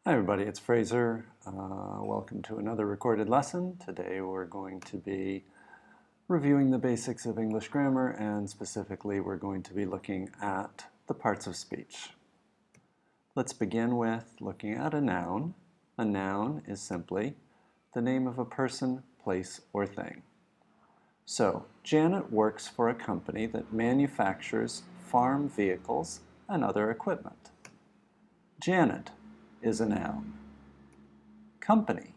Hi everybody, it's Fraser. Welcome to another recorded lesson. Today we're going to be reviewing the basics of English grammar, and specifically we're going to be looking at the parts of speech. Let's begin with looking at a noun. A noun is simply the name of a person, place, or thing. So, Janet works for a company that manufactures farm vehicles and other equipment. Janet is a noun. Company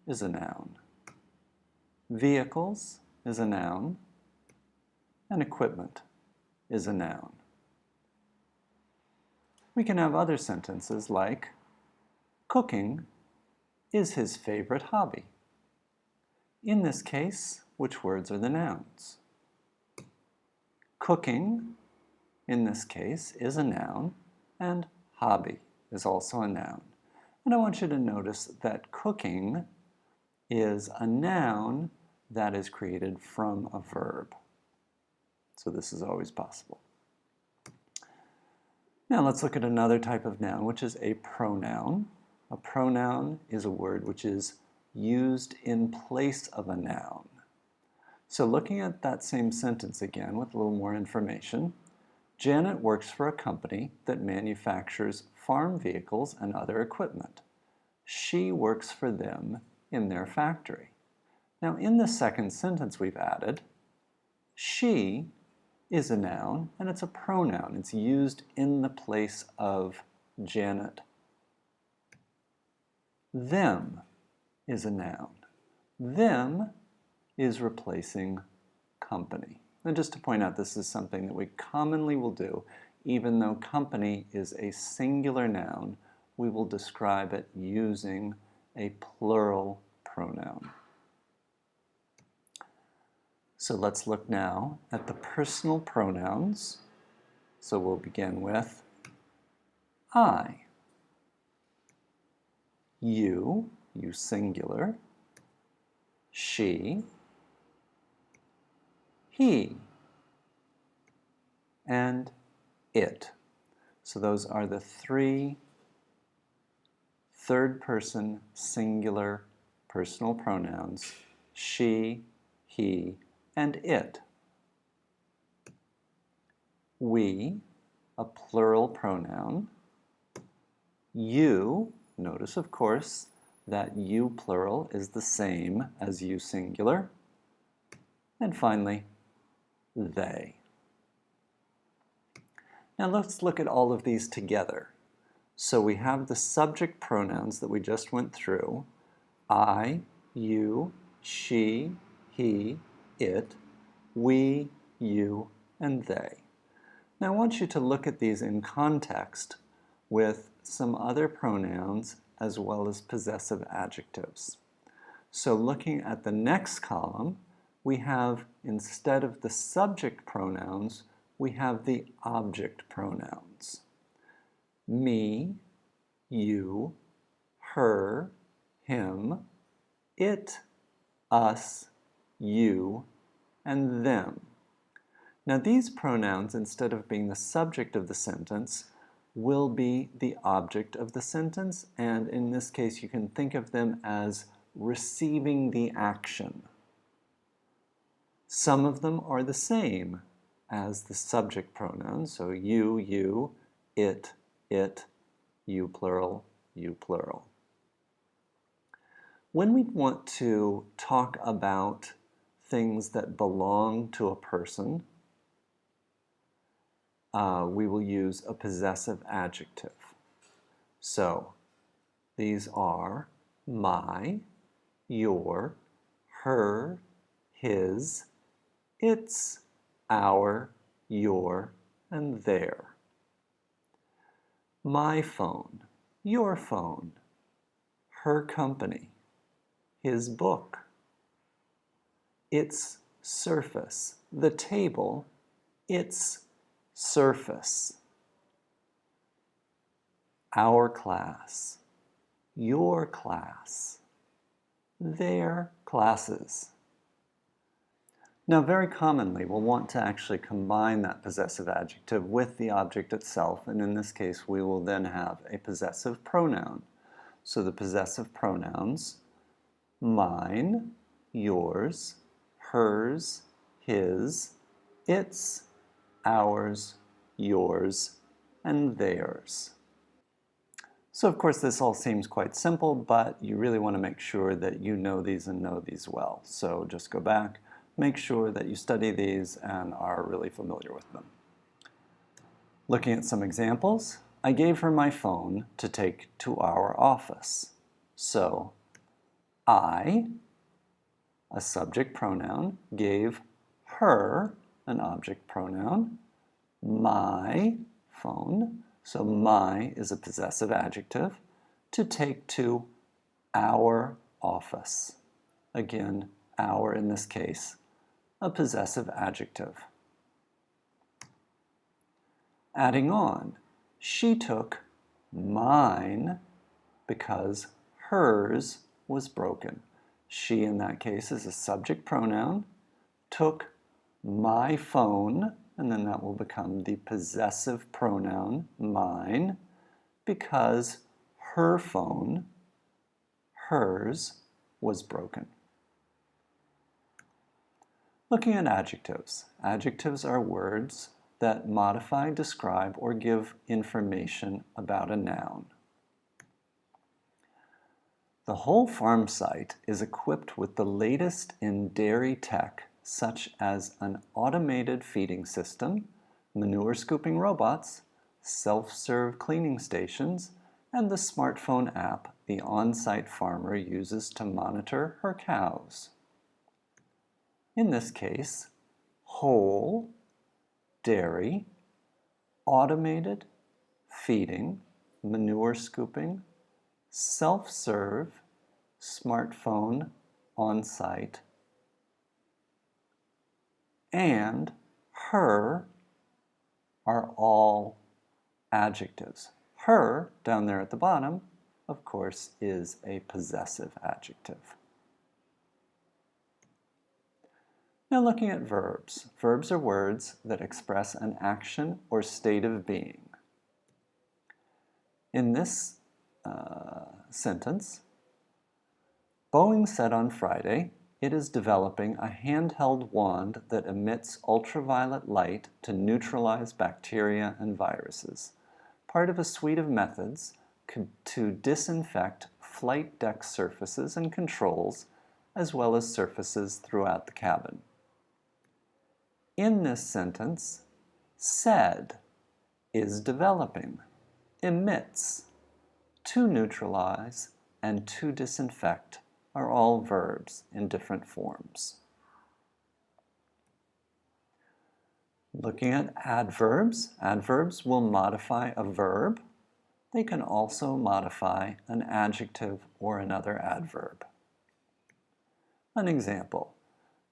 is a noun. Vehicles is a noun. And equipment is a noun. We can have other sentences like, cooking is his favorite hobby. In this case, which words are the nouns? Cooking, in this case, is a noun, and hobby is also a noun. And I want you to notice that cooking is a noun that is created from a verb. So this is always possible. Now let's look at another type of noun, which is a pronoun. A pronoun is a word which is used in place of a noun. So looking at that same sentence again with a little more information, Janet works for a company that manufactures farm vehicles and other equipment. She works for them in their factory. Now in the second sentence we've added, she is a noun and it's a pronoun. It's used in the place of Janet. Them is a noun. Them is replacing company. And just to point out, this is something that we commonly will do. Even though company is a singular noun, we will describe it using a plural pronoun. So let's look now at the personal pronouns. So we'll begin with I. You singular. She. He, and it. So those are the three third-person singular personal pronouns, she, he, and it. We, a plural pronoun. You, notice of course that you plural is the same as you singular. And finally, they. Now let's look at all of these together. So we have the subject pronouns that we just went through. I, you, she, he, it, we, you, and they. Now I want you to look at these in context with some other pronouns as well as possessive adjectives. So looking at the next column, we have, instead of the subject pronouns, we have the object pronouns. Me, you, her, him, it, us, you, and them. Now these pronouns, instead of being the subject of the sentence, will be the object of the sentence, and in this case you can think of them as receiving the action. Some of them are the same as the subject pronouns, so you, it, you plural, you plural. When we want to talk about things that belong to a person, we will use a possessive adjective. So these are my, your, her, his, its, our, your, and their. My phone, your phone, her company, his book, its surface, the table, its surface, our class, your class, their classes. Now, very commonly, we'll want to actually combine that possessive adjective with the object itself, and in this case, we will then have a possessive pronoun. So the possessive pronouns, mine, yours, hers, his, its, ours, yours, and theirs. So of course this all seems quite simple, but you really want to make sure that you know these and know these well. So just go back, make sure that you study these and are really familiar with them. Looking at some examples, I gave her my phone to take to our office. So I, a subject pronoun, gave her, an object pronoun, my phone, so my is a possessive adjective, to take to our office. Again, our in this case, a possessive adjective. Adding on, she took mine because hers was broken. She in that case is a subject pronoun, took my phone, and then that will become the possessive pronoun, mine, because her phone, hers, was broken. Looking at adjectives. Adjectives are words that modify, describe, or give information about a noun. The whole farm site is equipped with the latest in dairy tech, such as an automated feeding system, manure scooping robots, self-serve cleaning stations, and the smartphone app the on-site farmer uses to monitor her cows. In this case, whole, dairy, automated, feeding, manure scooping, self-serve, smartphone, on-site, and her are all adjectives. Her, down there at the bottom, of course, is a possessive adjective. Now looking at verbs. Verbs are words that express an action or state of being. In this sentence, Boeing said on Friday, it is developing a handheld wand that emits ultraviolet light to neutralize bacteria and viruses, part of a suite of methods to disinfect flight deck surfaces and controls, as well as surfaces throughout the cabin. In this sentence, said is developing, emits, to neutralize, and to disinfect are all verbs in different forms. Looking at adverbs, adverbs will modify a verb. They can also modify an adjective or another adverb. An example,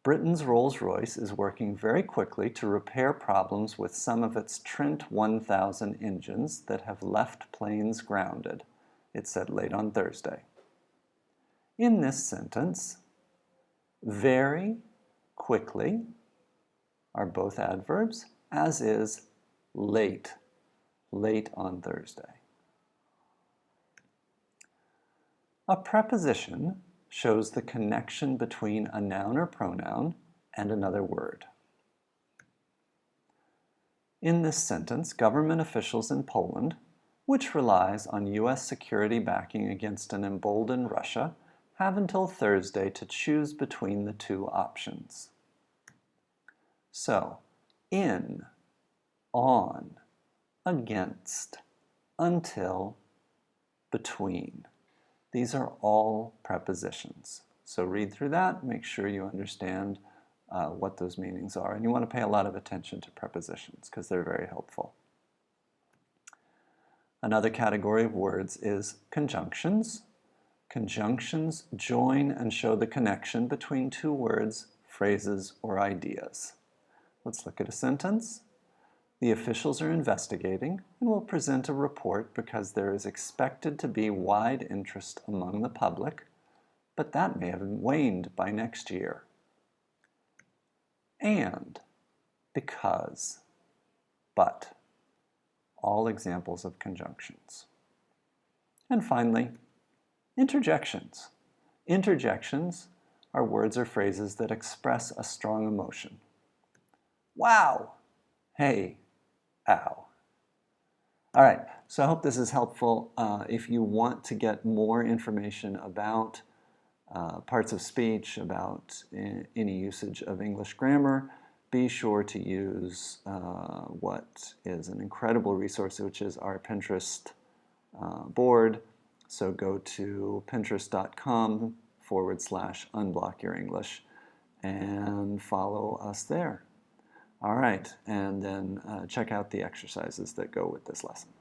Britain's Rolls-Royce is working very quickly to repair problems with some of its Trent 1000 engines that have left planes grounded, it said late on Thursday. In this sentence, very quickly are both adverbs, as is late, late on Thursday. A preposition shows the connection between a noun or pronoun and another word. In this sentence, government officials in Poland, which relies on U.S. security backing against an emboldened Russia, have until Thursday to choose between the two options. So, in, on, against, until, between. These are all prepositions. So read through that, make sure you understand what those meanings are. And you want to pay a lot of attention to prepositions because they're very helpful. Another category of words is conjunctions. Conjunctions join and show the connection between two words, phrases, or ideas. Let's look at a sentence. The officials are investigating and will present a report because there is expected to be wide interest among the public, but that may have waned by next year. And, because, but, all examples of conjunctions. And finally, Interjections. Interjections are words or phrases that express a strong emotion. Wow! Hey! Ow! All right, so I hope this is helpful. If you want to get more information about parts of speech, about any usage of English grammar, be sure to use what is an incredible resource, which is our Pinterest board. So go to pinterest.com/unblockyourenglish and follow us there. All right, and then check out the exercises that go with this lesson.